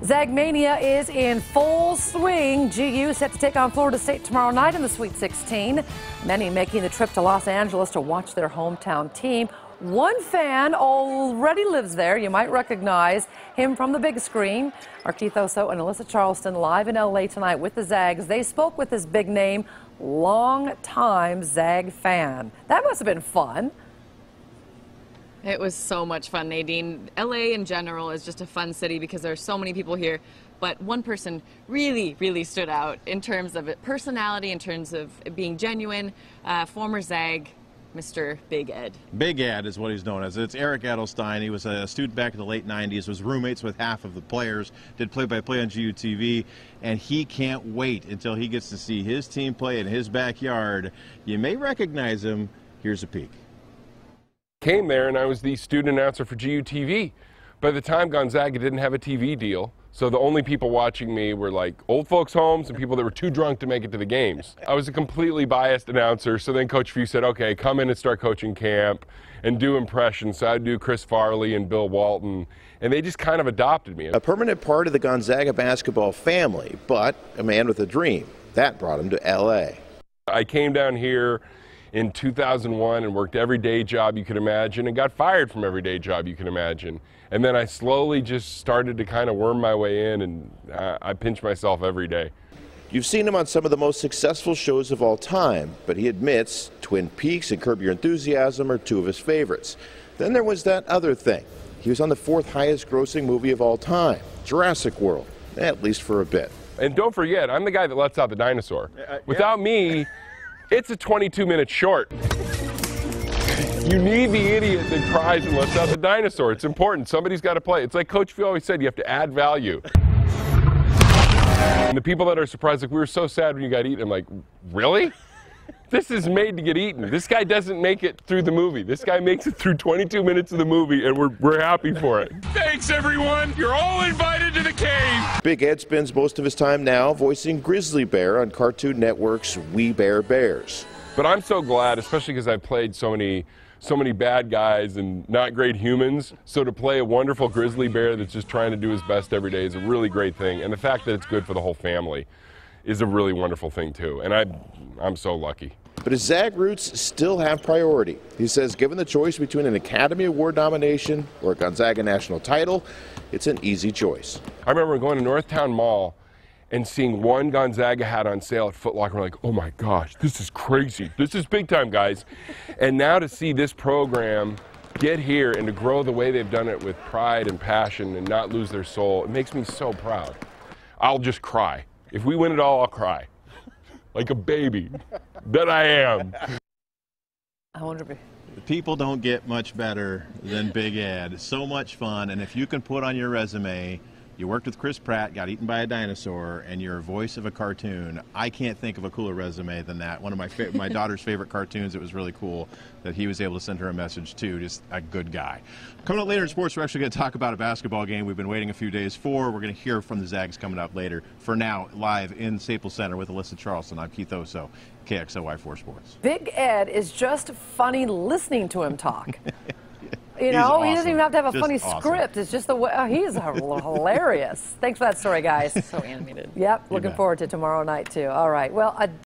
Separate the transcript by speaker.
Speaker 1: Zagmania is in full swing. GU set to take on Florida State tomorrow night in the Sweet 16. Many making the trip to Los Angeles to watch their hometown team. One fan already lives there. You might recognize him from the big screen. Our Osso and Alyssa Charlston live in LA tonight with the Zags. They spoke with this big name, long-time Zag fan. That must have been fun.
Speaker 2: It was so much fun, Nadine. LA in general is just a fun city because there are so many people here. But one person really stood out in terms of personality, in terms of being genuine. Former Zag, Mr. Big Ed.
Speaker 3: Big Ed is what he's known as. It's Eric Edelstein. He was a student back in the late 90s, was roommates with half of the players, did play-by-play on GU TV, and he can't wait until he gets to see his team play in his backyard. You may recognize him. Here's a peek.
Speaker 4: Came there and I was the student announcer for GU TV. By the time Gonzaga didn't have a TV deal, so the only people watching me were like old folks' homes and people that were too drunk to make it to the games. I was a completely biased announcer, so then Coach Few said, okay, come in and start coaching camp and do impressions. So I'd do Chris Farley and Bill Walton, and they just kind of adopted me.
Speaker 5: A permanent part of the Gonzaga basketball family, but a man with a dream. That brought him to LA.
Speaker 4: I came down here in 2001 and worked every day job you could imagine and got fired from every day job you can imagine. And then I slowly just started to kind of worm my way in, and I pinch myself every day.
Speaker 5: You've seen him on some of the most successful shows of all time, but he admits Twin Peaks and Curb Your Enthusiasm are two of his favorites. Then there was that other thing. He was on the fourth highest grossing movie of all time, Jurassic World, at least for a bit.
Speaker 4: And don't forget, I'm the guy that lets out the dinosaur. Without me, it's a 22-minute short. You need the idiot that cries and lets out the dinosaur. It's important. Somebody's got to play. It's like Coach Phil always said, you have to add value. And the people that are surprised, like, we were so sad when you got eaten. I'm like, really? This is made to get eaten. This guy doesn't make it through the movie. This guy makes it through 22 minutes of the movie, and we're happy for it. Thanks, everyone. You're all invited to the cave.
Speaker 5: Big Ed spends most of his time now voicing Grizzly Bear on Cartoon Network's We Bare Bears.
Speaker 4: But I'm so glad, especially because I've played so many bad guys and not great humans. So to play a wonderful grizzly bear that's just trying to do his best every day is a really great thing. And the fact that it's good for the whole family is a really wonderful thing too. And I'm so lucky.
Speaker 5: But his Zag roots still have priority. He says given the choice between an Academy Award nomination or a Gonzaga national title, it's an easy choice.
Speaker 4: I remember going to Northtown Mall and seeing one Gonzaga hat on sale at Foot Locker. We're like, oh my gosh, this is crazy. This is big time, guys. And now to see this program get here and to grow the way they've done it with pride and passion and not lose their soul, it makes me so proud. I'll just cry. If we win it all, I'll cry. Like a baby that I am.
Speaker 1: I wonder if
Speaker 3: People don't get much better than Big Ed. So much fun, and if you can put on your resume, you worked with Chris Pratt, got eaten by a dinosaur, and you're a voice of a cartoon. I can't think of a cooler resume than that. One of my daughter's favorite cartoons. It was really cool that he was able to send her a message too. Just a good guy. Coming up later in sports, we're actually going to talk about a basketball game we've been waiting a few days for. We're going to hear from the Zags coming up later. For now, live in Staples Center with Alyssa Charlston, I'm Keith Osso, KXLY4 Sports.
Speaker 1: Big Ed is just funny listening to him talk. You know,
Speaker 3: awesome.
Speaker 1: He doesn't even have to have a
Speaker 3: Just
Speaker 1: funny
Speaker 3: awesome.
Speaker 1: script. It's just the way, he's hilarious. Thanks for that story, guys.
Speaker 2: So animated.
Speaker 1: Yep, looking forward to tomorrow night, too. All right, well,